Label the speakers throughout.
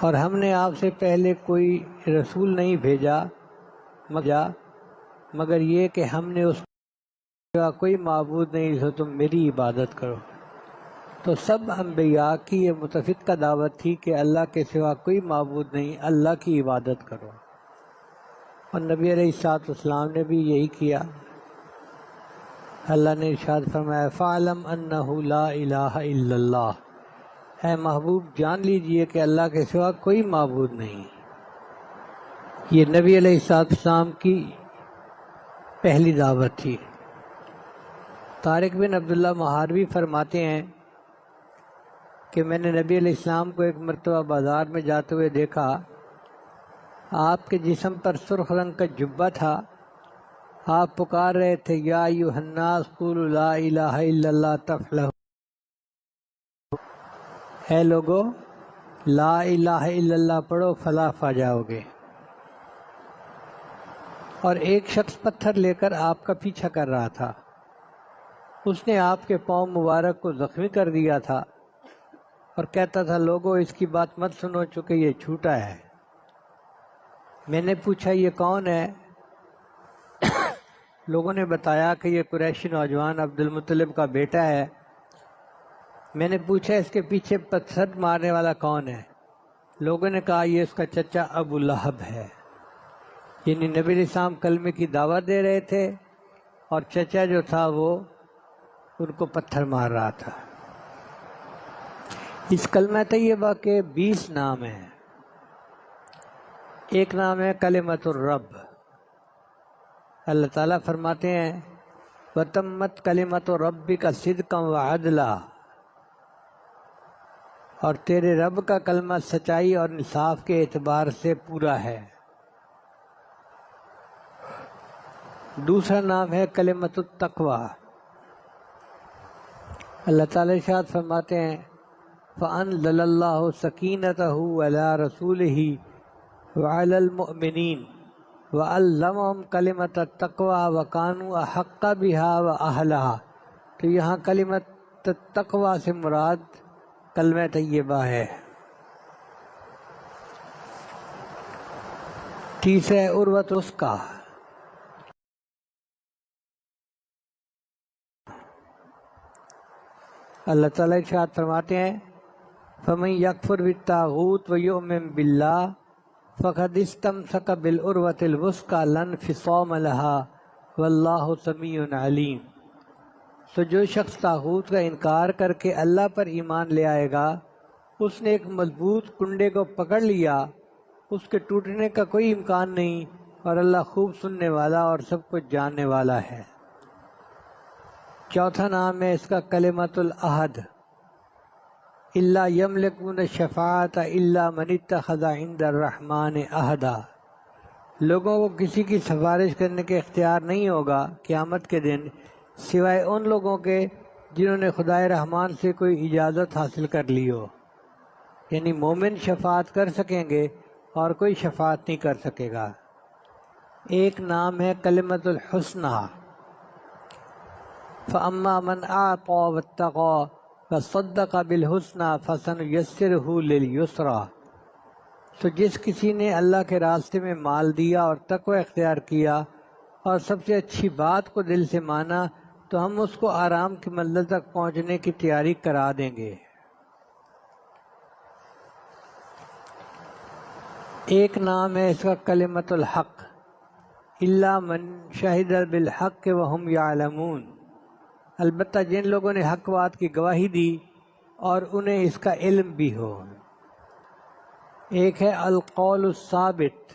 Speaker 1: اور ہم نے آپ سے پہلے کوئی رسول نہیں بھیجا مگر یہ کہ ہم نے اس کے سوا کوئی معبود نہیں تو تم میری عبادت کرو۔ تو سب انبیاء کی یہ متفقہ دعوت تھی کہ اللہ کے سوا کوئی معبود نہیں، اللہ کی عبادت کرو، اور نبی علیہ السلام نے بھی یہی کیا۔ اللہ نے ارشاد فرمایا فَاعْلَمْ أَنَّهُ لَا إِلَٰهَ إِلَّا اللَّهُ، اے محبوب جان لیجئے کہ اللہ کے سوا کوئی معبود نہیں۔ یہ نبی علیہ السلام کی پہلی دعوت تھی۔ طارق بن عبداللہ محاروی فرماتے ہیں کہ میں نے نبی علیہ السلام کو ایک مرتبہ بازار میں جاتے ہوئے دیکھا۔ آپ کے جسم پر سرخ رنگ کا جبہ تھا۔ آپ پکار رہے تھے یا ایھا الناس قولوا لا الہ الا اللہ تفلحوا، اے لوگو لا الہ الا اللہ پڑھو فلاح پا جاؤ گے۔ اور ایک شخص پتھر لے کر آپ کا پیچھا کر رہا تھا۔ اس نے آپ کے پاؤں مبارک کو زخمی کر دیا تھا اور کہتا تھا لوگو اس کی بات مت سنو چونکہ یہ جھوٹا ہے۔ میں نے پوچھا یہ کون ہے؟ لوگوں نے بتایا کہ یہ قریشی نوجوان عبد المطلب کا بیٹا ہے۔ میں نے پوچھا اس کے پیچھے پتھر مارنے والا کون ہے؟ لوگوں نے کہا یہ اس کا چچا ابو لہب ہے۔ یعنی نبی علیہ السلام کلمے کی دعوت دے رہے تھے اور چچا جو تھا وہ ان کو پتھر مار رہا تھا۔ اس کلمہ طیبہ کے 20 نام ہیں۔ ایک نام ہے کلمۃ الرب۔ اللہ تعالیٰ فرماتے ہیں وَتَمَّتْ کَلِمَةُ رَبِّكَ صِدْقًا وَعَدْلًا، اور تیرے رب کا کلمہ سچائی اور انصاف کے اعتبار سے پورا ہے۔ دوسرا نام ہے کلمۃ التقویٰ۔ اللہ تعالیٰ ارشاد فرماتے ہیں فَأَنزَلَ اللَّهُ سَكِينَتَهُ عَلَىٰ رَسُولِهِ وَعَلَى الْمُؤْمِنِينَ وَعَلَّمَهُمْ كَلِمَةَ التَّقْوَىٰ وَكَانُوا أَحَقَّ بِهَا وَأَهْلَهَا۔ تو یہاں کلمۃ التقویٰ سے مراد کلمہ طیبہ ہے۔ تیسرا ہے عروۃ الوثقیٰ۔ اللہ تعالیٰ ارشاد فرماتے ہیں فَمَن يَكْفُرْ بِالطَّاغُوتِ وَيُؤْمِن بِاللَّهِ فَقَدِ اسْتَمْسَكَ بِالْعُرْوَةِ الْوُثْقَىٰ لَا انفِصَامَ لَهَا وَاللَّهُ سَمِيعٌ عَلِيمٌ۔ تو جو شخص طاغوت کا انکار کر کے اللہ پر ایمان لے آئے گا، اس نے ایک مضبوط کنڈے کو پکڑ لیا، اس کے ٹوٹنے کا کوئی امکان نہیں، اور اللہ خوب سننے والا اور سب کچھ جاننے والا ہے۔ چوتھا نام ہے اس کا کلمۃ العہد۔ الا یملکون الشفاعۃ الا من اتخذ عند الرحمن عہدا۔ لوگوں کو کسی کی سفارش کرنے کے اختیار نہیں ہوگا قیامت کے دن سوائے ان لوگوں کے جنہوں نے خدائے رحمان سے کوئی اجازت حاصل کر لی ہو۔ یعنی مومن شفاعت کر سکیں گے اور کوئی شفاعت نہیں کر سکے گا۔ ایک نام ہے کلمۃ الحسنی۔ فَأَمَّا مَنْ أَعْطَىٰ وَاتَّقَىٰ وَصَدَّقَ بِالْحُسْنَىٰ فَسَنُيَسِّرُهُ لِلْيُسْرَىٰ۔ تو جس کسی نے اللہ کے راستے میں مال دیا اور تقوی اختیار کیا اور سب سے اچھی بات کو دل سے مانا تو ہم اس کو آرام کی منزل تک پہنچنے کی تیاری کرا دیں گے۔ ایک نام ہے اس کا کلمۃ الحق۔ الا من شہد بالحق وهم یعلمون۔ البتہ جن لوگوں نے حق بات کی گواہی دی اور انہیں اس کا علم بھی ہو۔ ایک ہے القول الثابت۔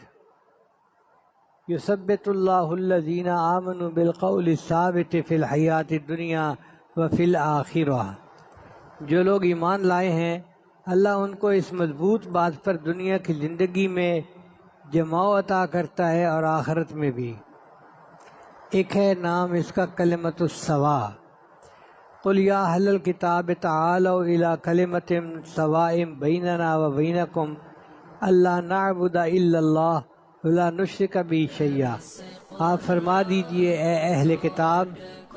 Speaker 1: یثبت اللہ الذین آمنوا بالقول الثابت فی الحیات الدنیا وفی الآخرہ۔ جو لوگ ایمان لائے ہیں اللہ ان کو اس مضبوط بات پر دنیا کی زندگی میں جماؤ عطا کرتا ہے اور آخرت میں بھی۔ ایک ہے نام اس کا کلمۃ السواء۔ قل یا اہل الکتاب تعالوا الی کلمۃ سواء بیننا وبینکم الا نعبد الا اللہ ولا نشرک بہ شیئا۔ آپ فرما دیجئے اے اہل کتاب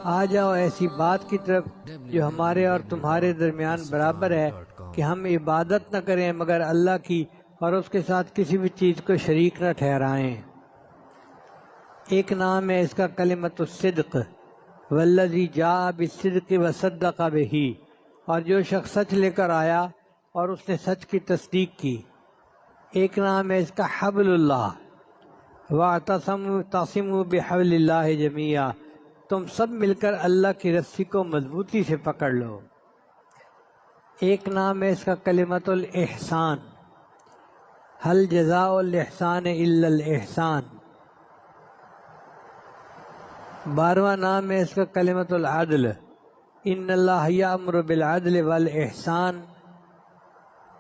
Speaker 1: آ جاؤ ایسی بات کی طرف جو ہمارے اور تمہارے درمیان برابر ہے کہ ہم عبادت نہ کریں مگر اللہ کی اور اس کے ساتھ کسی بھی چیز کو شریک نہ ٹھہرائیں۔ ایک نام ہے اس کا کلمۃ الصدق، والذی جاء بالصدق وصدق بہ، اور جو شخص سچ لے کر آیا اور اس نے سچ کی تصدیق کی۔ ایک نام ہے اس کا حبل اللہ، واعتصموا بحبل اللہ جمیعا، تم سب مل کر اللہ کی رسی کو مضبوطی سے پکڑ لو۔ ایک نام ہے اس کا کلمۃ الاحسان، هل جزاء الاحسان الا الاحسان۔ 12واں نام ہے اس کا کلمۃ العدل، ان اللہ یامر بالعدل والاحسان،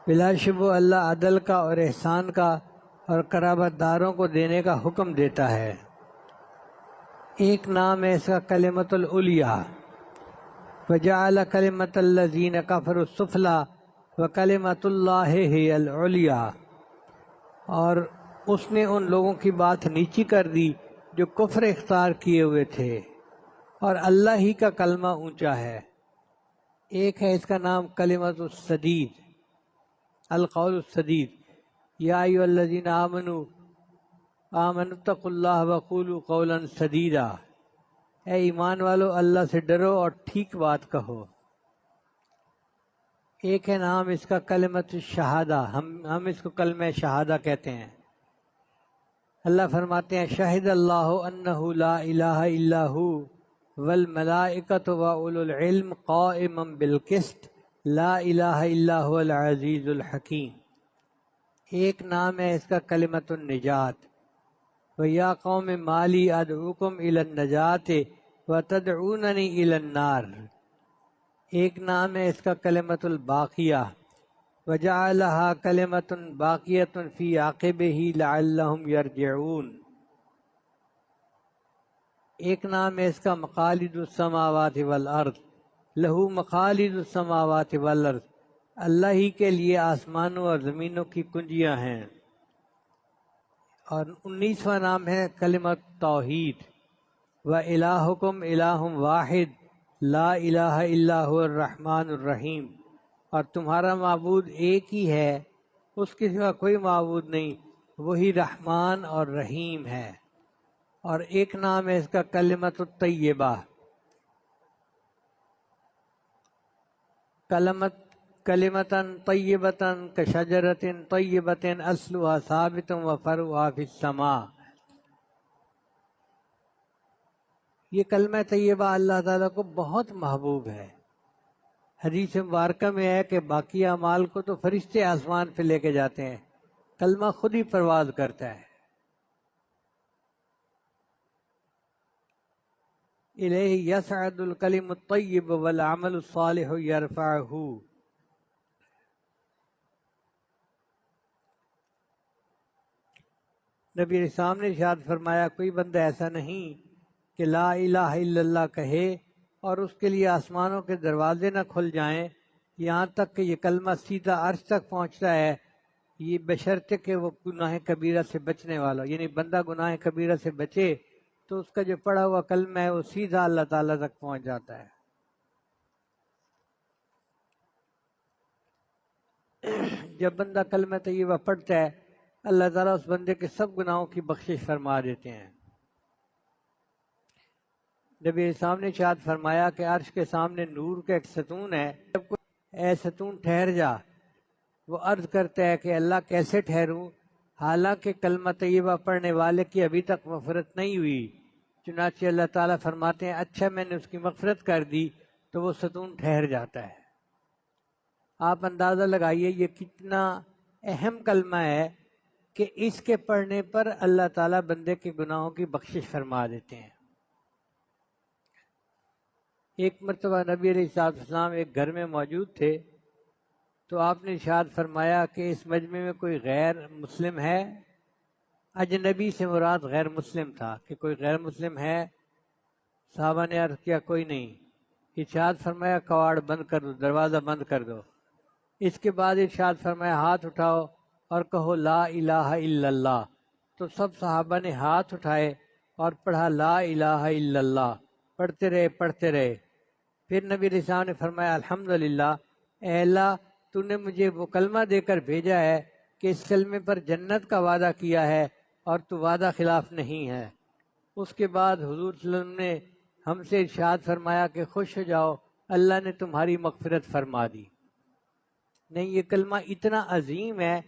Speaker 1: بلا شبہ اللہ عدل کا اور احسان کا اور قرابت داروں کو دینے کا حکم دیتا ہے۔ ایک نام ہے اس کا کلمۃ العلیٰ، وجعل کلمۃ الذین کفروا السفلی وکلمۃ اللہ ہی العلیٰ، اور اس نے ان لوگوں کی بات نیچی کر دی جو کفر اختیار کیے ہوئے تھے، اور اللہ ہی کا کلمہ اونچا ہے۔ ایک ہے اس کا نام کلمۃ السدید، القول السدید، یا ایھا الذین آمنوا اتقوا اللہ وقولوا قولا سدیدا، اے ایمان والو اللہ سے ڈرو اور ٹھیک بات کہو۔ ایک ہے نام اس کا کلمۃ الشہادہ، ہم اس کو کلمہ شہادہ کہتے ہیں۔ اللہ فرماتے ہیں شہد اللہ انہ لا الہ الا ہو والملائکۃ واولو العلم قائما بالقسط لا الہ الا هو العزیز الحکیم۔ ایک نام ہے اس کا کلمۃ النجات، وَيَا قَوْمِ مَالِي أَدْعُوكُمْ إِلَى النَّجَاةِ وَتَدْعُونَنِي إِلَى النَّارِ۔ ایک نام ہے اس کا کلمۃ الباقیہ، وَجَعَلَهَا كَلِمَةٌ بَاقِيَةٌ فِي عَقِبِهِ لَعَلَّهُمْ يَرْجِعُونَ۔ ایک نام ہے اس کا مقالد السماوات والارض، لہو مقالد السماوات والارض، اللہ ہی کے لیے آسمانوں اور زمینوں کی کنجیاں ہیں۔ اور 19واں نام ہے کلمۃ توحید، وَإِلَٰهُكُمْ إِلَٰهٌ وَاحِدٌ لَا إِلَٰهَ إِلَّا هُوَ الرَّحْمَٰنُ الرَّحِيمُ، اور تمہارا معبود ایک ہی ہے، اس کے سوا کوئی معبود نہیں، وہی رحمان اور رحیم ہے۔ اور ایک نام ہے اس کا کلمۃ الطیبہ، کلمۃً طیبۃً کشجرۃ طیبۃ اصلها ثابت وفرعها فی السماء۔ یہ کلمہ طیبہ اللہ تعالیٰ کو بہت محبوب ہے۔ حدیث مبارکہ میں ہے کہ باقی اعمال کو تو فرشتے آسمان پہ لے کے جاتے ہیں، کلمہ خود ہی پرواز کرتا ہے۔ الیہ یصعد الکلم الطیب والعمل الصالح یرفعہ۔ نبی اسلام نے ارشاد فرمایا کوئی بندہ ایسا نہیں کہ لا الہ الا اللہ کہے اور اس کے لیے آسمانوں کے دروازے نہ کھل جائیں یہاں تک کہ یہ کلمہ سیدھا عرش تک پہنچتا ہے، یہ بشرطے کہ وہ گناہ کبیرہ سے بچنے والا، یعنی بندہ گناہ کبیرہ سے بچے تو اس کا جو پڑھا ہوا کلمہ ہے وہ سیدھا اللہ تعالیٰ تک پہنچ جاتا ہے۔ جب بندہ کلمہ طیبہ پڑھتا ہے اللہ تعالیٰ اس بندے کے سب گناہوں کی بخشش فرما دیتے ہیں۔ نبی اسلام نے ارشاد فرمایا کہ عرش کے سامنے نور کا ایک ستون ہے، جب کوئی اے ستون ٹھہر جا، وہ عرض کرتا ہے کہ اللہ کیسے ٹھہروں، حالانکہ کلمہ طیبہ پڑھنے والے کی ابھی تک مغفرت نہیں ہوئی۔ چنانچہ اللہ تعالیٰ فرماتے ہیں اچھا میں نے اس کی مغفرت کر دی تو وہ ستون ٹھہر جاتا ہے۔ آپ اندازہ لگائیے یہ کتنا اہم کلمہ ہے کہ اس کے پڑھنے پر اللہ تعالیٰ بندے کے گناہوں کی بخشش فرما دیتے ہیں۔ ایک مرتبہ نبی علیہ السلام ایک گھر میں موجود تھے تو آپ نے ارشاد فرمایا کہ اس مجمع میں کوئی غیر مسلم ہے؟ اجنبی سے مراد غیر مسلم تھا کہ کوئی غیر مسلم ہے؟ صحابہ نے عرض کیا کوئی نہیں۔ ارشاد فرمایا کواڑ بند کر دو، دروازہ بند کر دو۔ اس کے بعد ارشاد فرمایا ہاتھ اٹھاؤ اور کہو لا الہ الا اللہ۔ تو سب صحابہ نے ہاتھ اٹھائے اور پڑھا لا الہ الا اللہ، پڑھتے رہے۔ پھر نبی علیہ السلام نے فرمایا الحمدللہ، اے اللہ تو نے مجھے وہ کلمہ دے کر بھیجا ہے کہ اس کلمے پر جنت کا وعدہ کیا ہے اور تو وعدہ خلاف نہیں ہے۔ اس کے بعد حضور صلی اللہ علیہ وسلم نے ہم سے ارشاد فرمایا کہ خوش ہو جاؤ، اللہ نے تمہاری مغفرت فرما دی۔ نہیں، یہ کلمہ اتنا عظیم ہے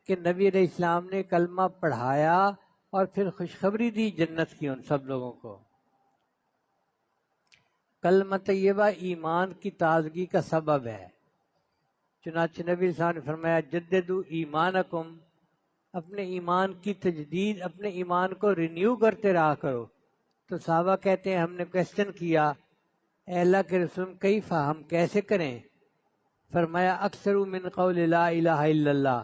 Speaker 1: کہ نبی علیہ السلام نے کلمہ پڑھایا اور پھر خوشخبری دی جنت کی ان سب لوگوں کو۔ کلمہ طیبہ ایمان کی تازگی کا سبب ہے، چنانچہ نبی صلی اللہ علیہ وسلم نے فرمایا جددوا ایمانکم، اپنے ایمان کی تجدید، اپنے ایمان کو رینیو کرتے رہا کرو۔ تو صحابہ کہتے ہیں ہم نے کویسچن کیا اے اللہ کے رسول کیفا، ہم کیسے کریں؟ فرمایا اکثر من قول لا الہ الا اللہ،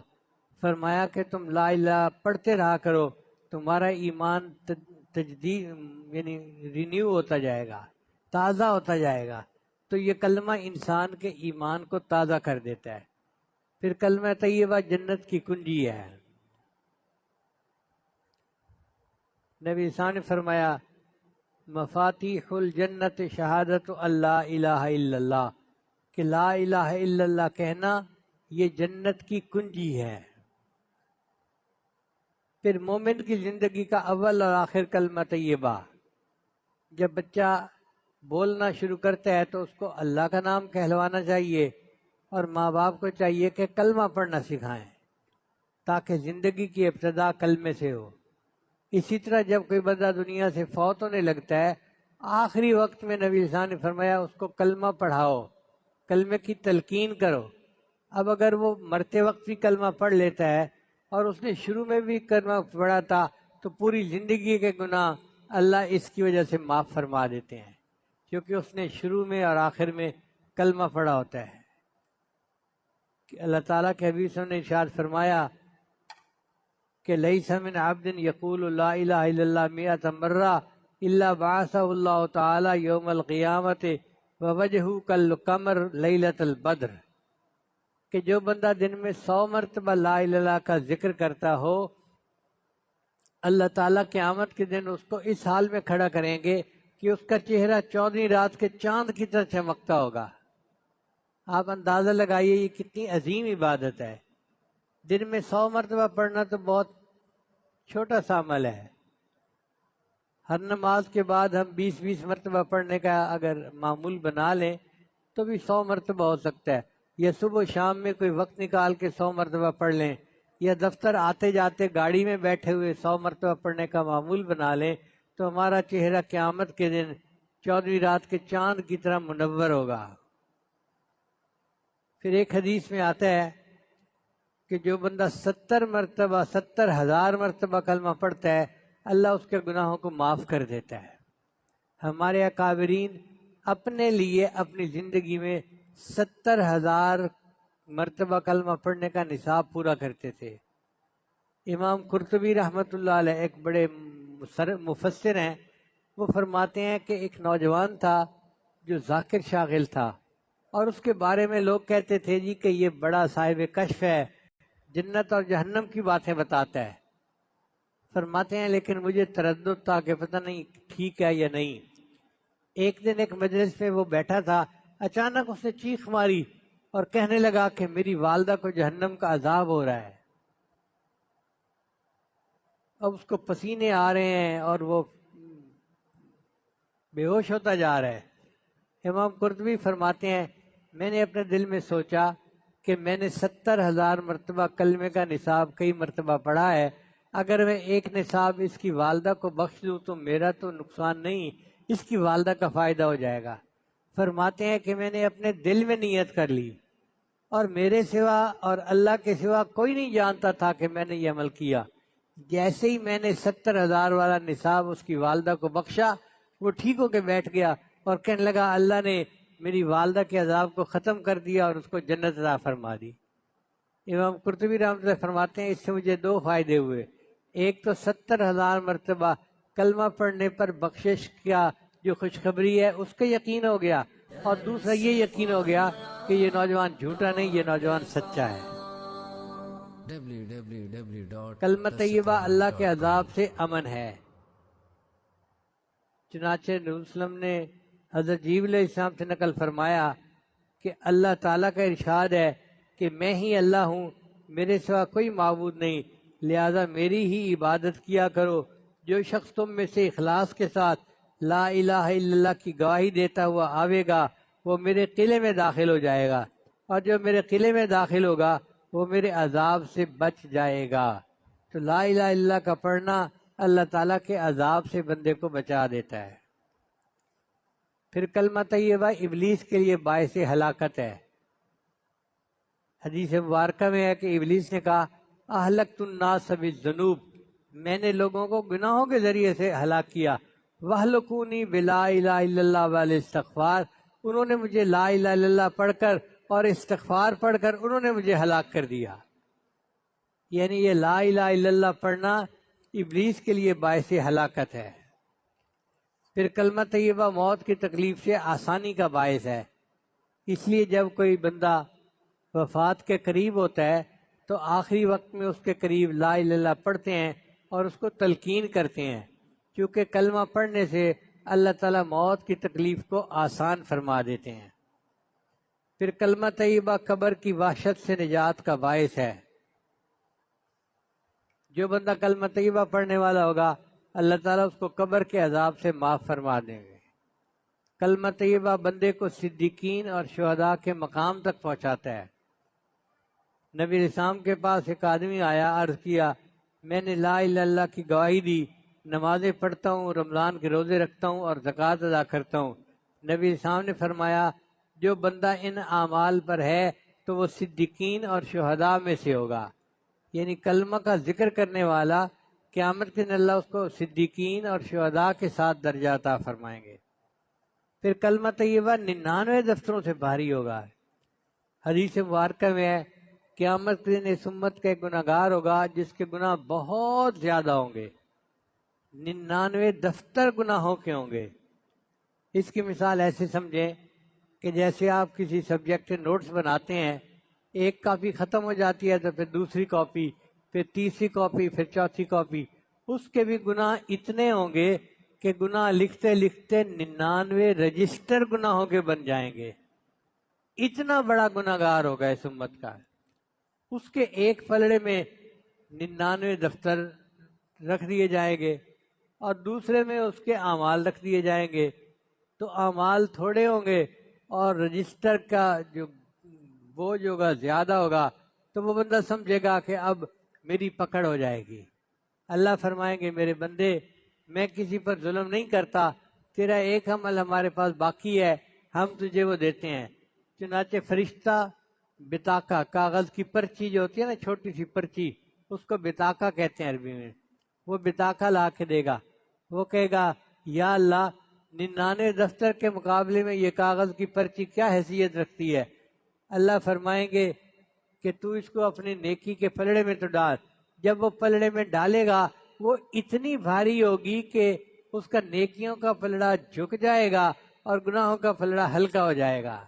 Speaker 1: فرمایا کہ تم لا الہ پڑھتے رہا کرو، تمہارا ایمان تجدید یعنی رینیو ہوتا جائے گا، تازہ ہوتا جائے گا۔ تو یہ کلمہ انسان کے ایمان کو تازہ کر دیتا ہے۔ پھر کلمہ طیبہ جنت کی کنجی ہے۔ نبی صاحب نے فرمایا مفاتیح الجنت شہادت اللہ الہ الا اللہ، کہ لا الہ الا اللہ کہنا یہ جنت کی کنجی ہے۔ پھر مومن کی زندگی کا اول اور آخر کلمہ طیبہ۔ جب بچہ بولنا شروع کرتا ہے تو اس کو اللہ کا نام کہلوانا چاہیے، اور ماں باپ کو چاہیے کہ کلمہ پڑھنا سکھائیں تاکہ زندگی کی ابتدا کلمے سے ہو۔ اسی طرح جب کوئی بندہ دنیا سے فوت ہونے لگتا ہے، آخری وقت میں نبی صلی اللہ علیہ وسلم نے فرمایا اس کو کلمہ پڑھاؤ، کلمے کی تلقین کرو۔ اب اگر وہ مرتے وقت بھی کلمہ پڑھ لیتا ہے اور اس نے شروع میں بھی کلمہ پڑھا تھا تو پوری زندگی کے گناہ اللہ اس کی وجہ سے معاف فرما دیتے ہیں، کیونکہ اس نے شروع میں اور آخر میں کلمہ پڑھا ہوتا ہے۔ کہ اللہ تعالیٰ کے حبیب صلی اللہ علیہ وسلم نے ارشاد فرمایا کہ لیس من عبد یقول لا الہ الا اللہ مئۃ مرہ الا بعثہ اللہ تعالی یوم القیامت ووجہہ کالقمر لیلۃ البدر، کہ جو بندہ دن میں 100 مرتبہ لا الہ الا اللہ کا ذکر کرتا ہو، اللہ تعالیٰ قیامت کے دن اس کو اس حال میں کھڑا کریں گے کہ اس کا چہرہ 14ویں رات کے چاند کی طرح چمکتا ہوگا۔ آپ اندازہ لگائیے یہ کتنی عظیم عبادت ہے۔ دن میں 100 مرتبہ پڑھنا تو بہت چھوٹا سا عمل ہے۔ ہر نماز کے بعد ہم 20 مرتبہ پڑھنے کا اگر معمول بنا لیں تو بھی 100 مرتبہ ہو سکتا ہے، یا صبح و شام میں کوئی وقت نکال کے 100 مرتبہ پڑھ لیں، یا دفتر آتے جاتے گاڑی میں بیٹھے ہوئے 100 مرتبہ پڑھنے کا معمول بنا لیں تو ہمارا چہرہ قیامت کے دن 14ویں رات کے چاند کی طرح منور ہوگا۔ پھر ایک حدیث میں آتا ہے کہ جو بندہ 70,000 مرتبہ کلمہ پڑھتا ہے اللہ اس کے گناہوں کو معاف کر دیتا ہے۔ ہمارے اکابرین اپنے لیے اپنی زندگی میں 70,000 مرتبہ کلمہ پڑھنے کا نصاب پورا کرتے تھے۔ امام قرطبی رحمۃ اللہ علیہ ایک بڑے مفسر ہیں، وہ فرماتے ہیں کہ ایک نوجوان تھا جو ذاکر شاغل تھا، اور اس کے بارے میں لوگ کہتے تھے جی کہ یہ بڑا صاحب کشف ہے، جنت اور جہنم کی باتیں بتاتا ہے۔ فرماتے ہیں لیکن مجھے تردد تھا کہ پتہ نہیں ٹھیک ہے یا نہیں۔ ایک دن ایک مجلس میں وہ بیٹھا تھا، اچانک اس نے چیخ ماری اور کہنے لگا کہ میری والدہ کو جہنم کا عذاب ہو رہا ہے۔ اب اس کو پسینے آ رہے ہیں اور وہ بے ہوش ہوتا جا رہا ہے۔ امام قرطبی فرماتے ہیں میں نے اپنے دل میں سوچا کہ میں نے 70,000 مرتبہ کلمے کا نصاب کئی مرتبہ پڑھا ہے، اگر میں ایک نصاب اس کی والدہ کو بخش دوں تو میرا تو نقصان نہیں، اس کی والدہ کا فائدہ ہو جائے گا۔ فرماتے ہیں کہ میں نے اپنے دل میں نیت کر لی، اور میرے سوا اور اللہ کے سوا کوئی نہیں جانتا تھا کہ میں نے یہ عمل کیا۔ جیسے ہی میں نے 70,000 والا نصاب اس کی والدہ کو بخشا، وہ ٹھیک ہو کے بیٹھ گیا اور کہنے لگا اللہ نے میری والدہ کے عذاب کو ختم کر دیا اور اس کو جنت عطا فرما دی۔ امام قرطبی رحمۃ اللہ فرماتے ہیں اس سے مجھے 2 فائدے ہوئے۔ ایک تو 70,000 مرتبہ کلمہ پڑھنے پر بخشش کا جو خوشخبری ہے اس کا یقین ہو گیا، اور دوسرا یہ یقین ہو گیا کہ یہ نوجوان جھوٹا نہیں، یہ نوجوان سچا ہے۔ کلمہ طیبہ اللہ کے عذاب سے امن ہے۔ چنانچہ نبی صلی اللہ علیہ وسلم نے حضرت جبریل علیہ السلام سے نقل فرمایا کہ اللہ تعالیٰ کا ارشاد ہے کہ میں ہی اللہ ہوں میرے سوا کوئی معبود نہیں، لہذا میری ہی عبادت کیا کرو۔ جو شخص تم میں سے اخلاص کے ساتھ لا الہ الا اللہ کی گواہی دیتا ہوا آوے گا وہ میرے قلعے میں داخل ہو جائے گا، اور جو میرے قلعے میں داخل ہوگا وہ میرے عذاب سے بچ جائے گا۔ تو لا الہ الا اللہ کا پڑھنا اللہ تعالیٰ کے عذاب سے بندے کو بچا دیتا ہے۔ پھر کلمہ طیبہ ابلیس کے لیے باعث ہلاکت ہے۔ حدیث مبارکہ میں ہے کہ ابلیس نے کہا اہلکت الناس بالذنوب، میں نے لوگوں کو گناہوں کے ذریعے سے ہلاک کیا، وَأَهْلَكُونِي بِلَا إِلَهَ إِلَّا اللَّهِ وَالِاسْتِغْفَارِ، انہوں نے مجھے لا الہ الا اللہ پڑھ کر اور استغفار پڑھ کر انہوں نے مجھے ہلاک کر دیا۔ یعنی یہ لا الہ الا اللہ پڑھنا ابلیس کے لیے باعث ہلاکت ہے۔ پھر کلمہ طیبہ موت کی تکلیف سے آسانی کا باعث ہے، اس لیے جب کوئی بندہ وفات کے قریب ہوتا ہے تو آخری وقت میں اس کے قریب لا الہ الا اللہ پڑھتے ہیں اور اس کو تلقین کرتے ہیں، کیونکہ کلمہ پڑھنے سے اللہ تعالیٰ موت کی تکلیف کو آسان فرما دیتے ہیں۔ پھر کلمہ طیبہ قبر کی وحشت سے نجات کا باعث ہے۔ جو بندہ کلمہ طیبہ پڑھنے والا ہوگا اللہ تعالیٰ اس کو قبر کے عذاب سے معاف فرما دیں گے۔ کلمہ طیبہ بندے کو صدیقین اور شہداء کے مقام تک پہنچاتا ہے۔ نبی علیہ السلام کے پاس ایک آدمی آیا، عرض کیا میں نے لا الہ الا اللہ کی گواہی دی، نمازیں پڑھتا ہوں، رمضان کے روزے رکھتا ہوں اور زکوٰۃ ادا کرتا ہوں۔ نبی علیہ السلام نے فرمایا جو بندہ ان اعمال پر ہے تو وہ صدیقین اور شہداء میں سے ہوگا، یعنی کلمہ کا ذکر کرنے والا قیامت کے دن اللہ اس کو صدیقین اور شہداء کے ساتھ درجہ عطا فرمائیں گے۔ پھر کلمہ طیبہ 99 دفتروں سے بھاری ہوگا۔ حدیث مبارکہ میں ہے قیامت کے دن اس امت کا ایک گناہ گار ہوگا جس کے گناہ بہت زیادہ ہوں گے، 99 دفتر گناہوں کے ہوں گے۔ اس کی مثال ایسے سمجھیں کہ جیسے آپ کسی سبجیکٹ کے نوٹس بناتے ہیں، ایک کاپی ختم ہو جاتی ہے تو پھر دوسری کاپی، پھر تیسری کاپی، پھر چوتھی کاپی، اس کے بھی گناہ اتنے ہوں گے کہ گناہ لکھتے لکھتے 99 رجسٹر گناہوں کے بن جائیں گے۔ اتنا بڑا گناہ گار ہوگا اس امت کا۔ اس کے ایک پلڑے میں 99 دفتر رکھ دیے جائیں گے اور دوسرے میں اس کے اعمال رکھ دیے جائیں گے، تو اعمال تھوڑے ہوں گے اور رجسٹر کا جو بوجھ ہوگا زیادہ ہوگا، تو وہ بندہ سمجھے گا کہ اب میری پکڑ ہو جائے گی۔ اللہ فرمائیں گے میرے بندے میں کسی پر ظلم نہیں کرتا، تیرا ایک عمل ہمارے پاس باقی ہے، ہم تجھے وہ دیتے ہیں۔ چنانچہ فرشتہ بطاقہ، کاغذ کی پرچی جو ہوتی ہے نا، چھوٹی سی پرچی، اس کو بطاقہ کہتے ہیں عربی میں، وہ بطاقہ لا کے دے گا، وہ کہے گا یا اللہ 99 دفتر کے مقابلے میں یہ کاغذ کی پرچی کیا حیثیت رکھتی ہے؟ اللہ فرمائیں گے کہ تو اس کو اپنی نیکی کے پلڑے میں تو ڈال۔ جب وہ پلڑے میں ڈالے گا وہ اتنی بھاری ہوگی کہ اس کا نیکیوں کا پلڑا جھک جائے گا اور گناہوں کا پلڑا ہلکا ہو جائے گا۔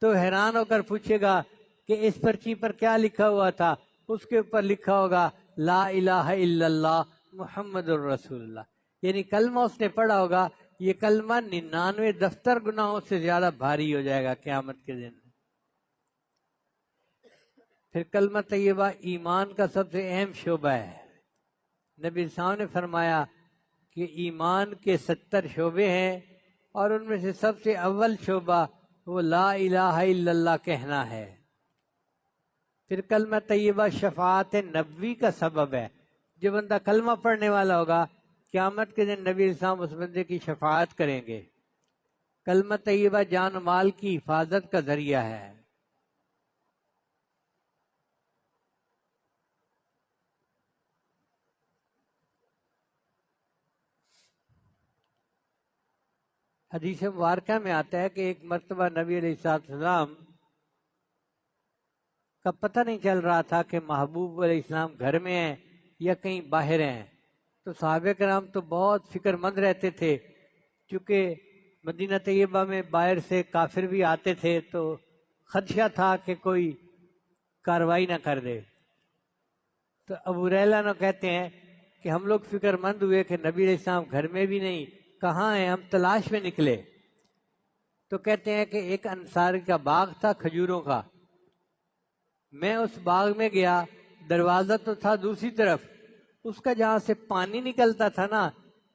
Speaker 1: تو حیران ہو کر پوچھے گا کہ اس پرچی پر کیا لکھا ہوا تھا؟ اس کے اوپر لکھا ہوگا لا الہ الا اللہ محمد الرسول اللہ، یعنی کلمہ اس نے پڑھا ہوگا، یہ کلمہ 99 دفتر گناہوں سے زیادہ بھاری ہو جائے گا قیامت کے دن۔ پھر کلمہ طیبہ ایمان کا سب سے اہم شعبہ ہے۔ نبی صاحب نے فرمایا کہ ایمان کے 70 شعبے ہیں اور ان میں سے سب سے اول شعبہ وہ لا الہ الا اللہ کہنا ہے۔ پھر کلمہ طیبہ شفاعت نبوی کا سبب ہے۔ جو بندہ کلمہ پڑھنے والا ہوگا قیامت کے دن نبی اسلام اس بندے کی شفاعت کریں گے۔ کلمہ طیبہ جان و مال کی حفاظت کا ذریعہ ہے۔ حدیث مبارکہ میں آتا ہے کہ ایک مرتبہ نبی علیہ السلام کا پتہ نہیں چل رہا تھا کہ محبوب علیہ السلام گھر میں ہیں یا کہیں باہر ہیں، تو صحابہ کرام تو بہت فکر مند رہتے تھے، چونکہ مدینہ طیبہ میں باہر سے کافر بھی آتے تھے تو خدشہ تھا کہ کوئی کاروائی نہ کر دے۔ تو ابو ریلہ کہتے ہیں کہ ہم لوگ فکر مند ہوئے کہ نبی علیہ السلام گھر میں بھی نہیں، کہاں ہیں؟ ہم تلاش میں نکلے تو کہتے ہیں کہ ایک انصاری کا باغ تھا کھجوروں کا، میں اس باغ میں گیا، دروازہ تو تھا دوسری طرف، اس کا جہاں سے پانی نکلتا تھا نا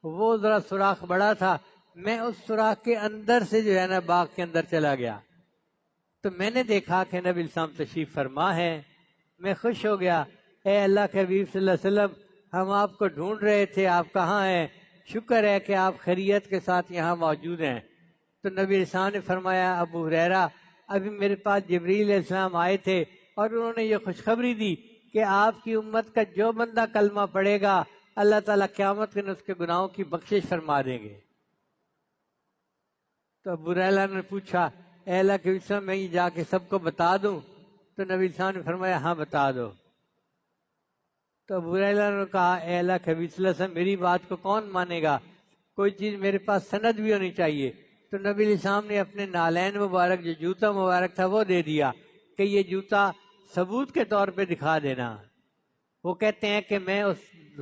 Speaker 1: وہ ذرا سوراخ بڑا تھا، میں اس سوراخ کے اندر سے جو ہے نا باغ کے اندر چلا گیا، تو میں نے دیکھا کہ نبی السلام تشریف فرما ہے، میں خوش ہو گیا، اے اللہ کے حبیب صلی اللہ علیہ وسلم، ہم آپ کو ڈھونڈ رہے تھے، آپ کہاں ہیں؟ شکر ہے کہ آپ خیریت کے ساتھ یہاں موجود ہیں۔ تو نبی السلام نے فرمایا، ابو ہریرہ، ابھی میرے پاس جبریل علیہ السلام آئے تھے اور انہوں نے یہ خوشخبری دی کہ آپ کی امت کا جو بندہ کلمہ پڑھے گا اللہ تعالیٰ قیامت کے دن اس کے گناہوں کی بخشش فرما دیں گے۔ تو ابو ہریرہ نے پوچھا، اے اللہ کے وسلم، میں یہ جا کے سب کو بتا دوں؟ تو نبی السلام نے فرمایا، ہاں بتا دو۔ تو ابو ہریرہ نے کہا، اے اللہ کے حبیب صلی اللہ علیہ وسلم، میری بات کو کون مانے گا؟ کوئی چیز میرے پاس سند بھی ہونی چاہیے۔ تو نبی علیہ السلام نے اپنے نالین مبارک، جو جوتا مبارک تھا، وہ دے دیا کہ یہ جوتا ثبوت کے طور پہ دکھا دینا۔ وہ کہتے ہیں کہ میں اس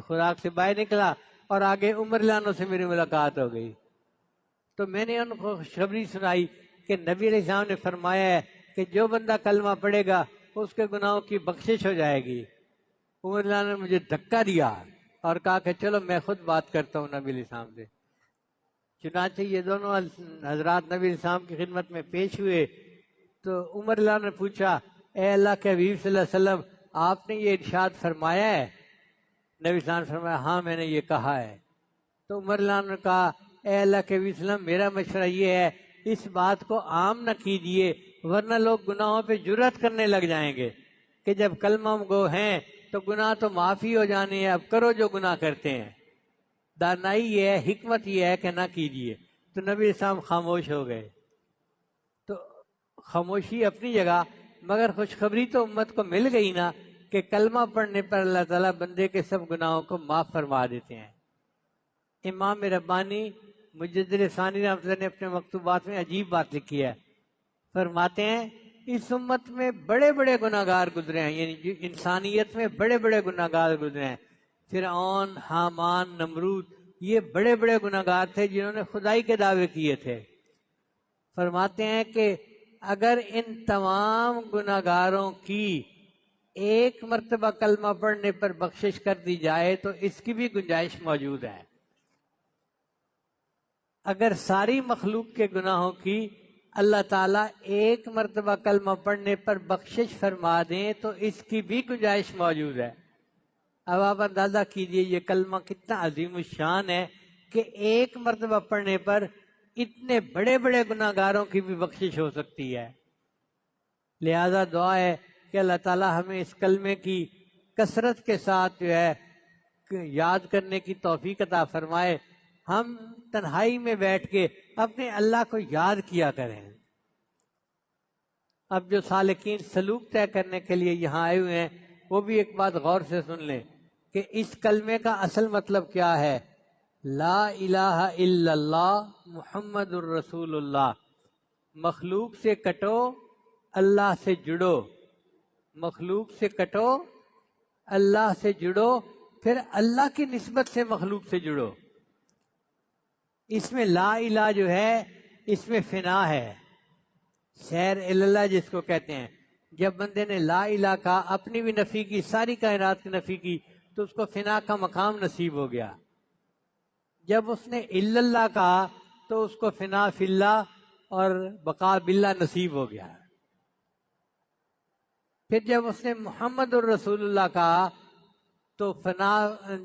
Speaker 1: خوراک سے باہر نکلا اور آگے عمر لانوں سے میری ملاقات ہو گئی، تو میں نے ان کو خوشخبری سنائی کہ نبی علیہ السلام نے فرمایا ہے کہ جو بندہ کلمہ پڑھے گا اس کے گناہوں کی بخشش ہو جائے گی۔ عمر لانوں نے مجھے دھکا دیا اور کہا کہ چلو میں خود بات کرتا ہوں نبی علیہ السلام سے۔ چنانچہ یہ دونوں حضرات نبی علیہ السلام کی خدمت میں پیش ہوئے، تو عمر اللہ نے پوچھا، اے اللہ کے حبیب صلی اللہ علیہ وسلم، آپ نے یہ ارشاد فرمایا ہے؟ نبی علیہ السلام نے فرمایا، ہاں میں نے یہ کہا ہے۔ تو عمر اللہ نے کہا، اے اللہ کے حبیب صلی اللہ علیہ وسلم، میرا مشورہ یہ ہے اس بات کو عام نہ کیجیے، ورنہ لوگ گناہوں پہ جرأت کرنے لگ جائیں گے کہ جب کلمہ گو ہیں تو گناہ تو معافی ہو جانے ہیں، اب کرو جو گناہ کرتے ہیں۔ دانائی یہ ہے، حکمت یہ ہے کہ نہ کیجیے۔ تو نبی علیہ السلام خاموش ہو گئے۔ تو خاموشی اپنی جگہ، مگر خوشخبری تو امت کو مل گئی نا کہ کلمہ پڑھنے پر اللہ تعالیٰ بندے کے سب گناہوں کو معاف فرما دیتے ہیں۔ امام ربانی مجدد ثانی رحمۃ اللہ نے اپنے مکتوبات میں عجیب بات لکھی ہے، فرماتے ہیں اس امت میں بڑے بڑے گناہ گار گزرے ہیں، یعنی جو انسانیت میں بڑے بڑے گناہ گار گزرے ہیں، فرعون، حامان، نمرود، یہ بڑے بڑے گناہ گار تھے جنہوں نے خدائی کے دعوے کیے تھے۔ فرماتے ہیں کہ اگر ان تمام گناہ گاروں کی ایک مرتبہ کلمہ پڑھنے پر بخشش کر دی جائے تو اس کی بھی گنجائش موجود ہے۔ اگر ساری مخلوق کے گناہوں کی اللہ تعالیٰ ایک مرتبہ کلمہ پڑھنے پر بخشش فرما دیں تو اس کی بھی گنجائش موجود ہے۔ اب آپ اندازہ کیجئے یہ کلمہ کتنا عظیم الشان ہے کہ ایک مرتبہ پڑھنے پر اتنے بڑے بڑے گناہ گاروں کی بھی بخشش ہو سکتی ہے۔ لہذا دعا ہے کہ اللہ تعالیٰ ہمیں اس کلمے کی کثرت کے ساتھ جو ہے یاد کرنے کی توفیق عطا فرمائے، ہم تنہائی میں بیٹھ کے اپنے اللہ کو یاد کیا کریں۔ اب جو سالکین سلوک طے کرنے کے لیے یہاں آئے ہوئے ہیں وہ بھی ایک بات غور سے سن لیں کہ اس کلمے کا اصل مطلب کیا ہے۔ لا الہ الا اللہ محمد الرسول اللہ، مخلوق سے کٹو اللہ سے جڑو، مخلوق سے کٹو اللہ سے جڑو، پھر اللہ کی نسبت سے مخلوق سے جڑو۔ اس میں لا الہ جو ہے اس میں فنا ہے، سیر اللہ جس کو کہتے ہیں۔ جب بندے نے لا الہ کہا، اپنی بھی نفی کی، ساری کائنات کی نفی کی، تو اس کو فنا کا مقام نصیب ہو گیا۔ جب اس نے الا اللہ کہا تو اس کو فنا فی اللہ اور بقاء باللہ نصیب ہو گیا۔ پھر جب اس نے محمد الرسول اللہ کہا تو فنا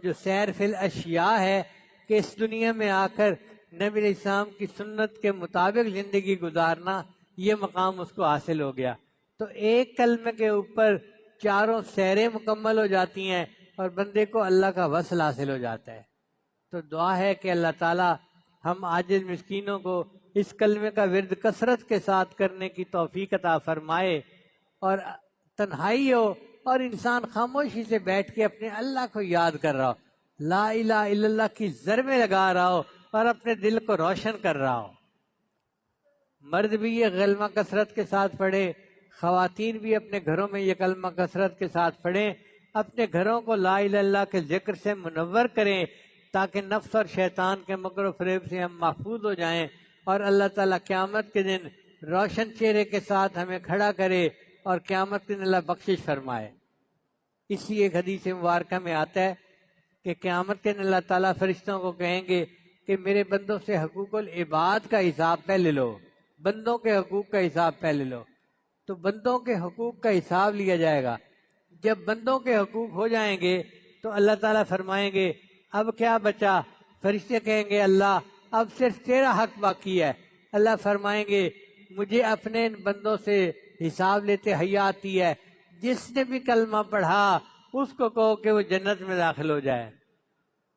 Speaker 1: جو سیر فی الاشیاء ہے کہ اس دنیا میں آ کر نبی علیہ السلام کی سنت کے مطابق زندگی گزارنا، یہ مقام اس کو حاصل ہو گیا۔ تو ایک کلمے کے اوپر چاروں سیریں مکمل ہو جاتی ہیں اور بندے کو اللہ کا وصل حاصل ہو جاتا ہے۔ تو دعا ہے کہ اللہ تعالی ہم عاجز مسکینوں کو اس کلمے کا ورد کثرت کے ساتھ کرنے کی توفیق عطا فرمائے، اور تنہائی ہو اور انسان خاموشی سے بیٹھ کے اپنے اللہ کو یاد کر رہا ہو، لا الہ الا اللہ کی ضربیں لگا رہا ہو اور اپنے دل کو روشن کر رہا ہو۔ مرد بھی یہ کلمہ کثرت کے ساتھ پڑھے، خواتین بھی اپنے گھروں میں یہ کلمہ کثرت کے ساتھ پڑھیں، اپنے گھروں کو لا الہ الا اللہ کے ذکر سے منور کریں تاکہ نفس اور شیطان کے مکر و فریب سے ہم محفوظ ہو جائیں، اور اللہ تعالیٰ قیامت کے دن روشن چہرے کے ساتھ ہمیں کھڑا کرے اور قیامت کے دن اللہ بخشش فرمائے۔ اسی ایک حدیث مبارکہ میں آتا ہے کہ قیامت کے دن اللہ تعالیٰ فرشتوں کو کہیں گے کہ میرے بندوں سے حقوق العباد کا حساب پہلے لو، بندوں کے حقوق کا حساب پہلے لو۔ تو بندوں کے حقوق کا حساب لیا جائے گا۔ جب بندوں کے حقوق ہو جائیں گے تو اللہ تعالیٰ فرمائیں گے اب کیا بچا؟ فرشتے کہیں گے اللہ اب صرف تیرا حق باقی ہے۔ اللہ فرمائیں گے مجھے اپنے ان بندوں سے حساب لیتے حیا آتی ہے، جس نے بھی کلمہ پڑھا اس کو کہو کہ وہ جنت میں داخل ہو جائے۔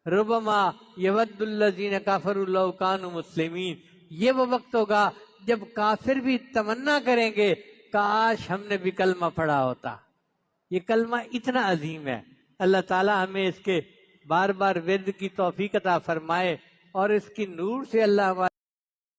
Speaker 1: ربما یود الذین کفروا لو کانوا مسلمین، یہ وہ وقت ہوگا جب کافر بھی تمنا کریں گے کاش ہم نے بھی کلمہ پڑھا ہوتا۔ یہ کلمہ اتنا عظیم ہے، اللہ تعالیٰ ہمیں اس کے بار بار ورد کی توفیق عطا فرمائے اور اس کی نور سے اللہ ہمارے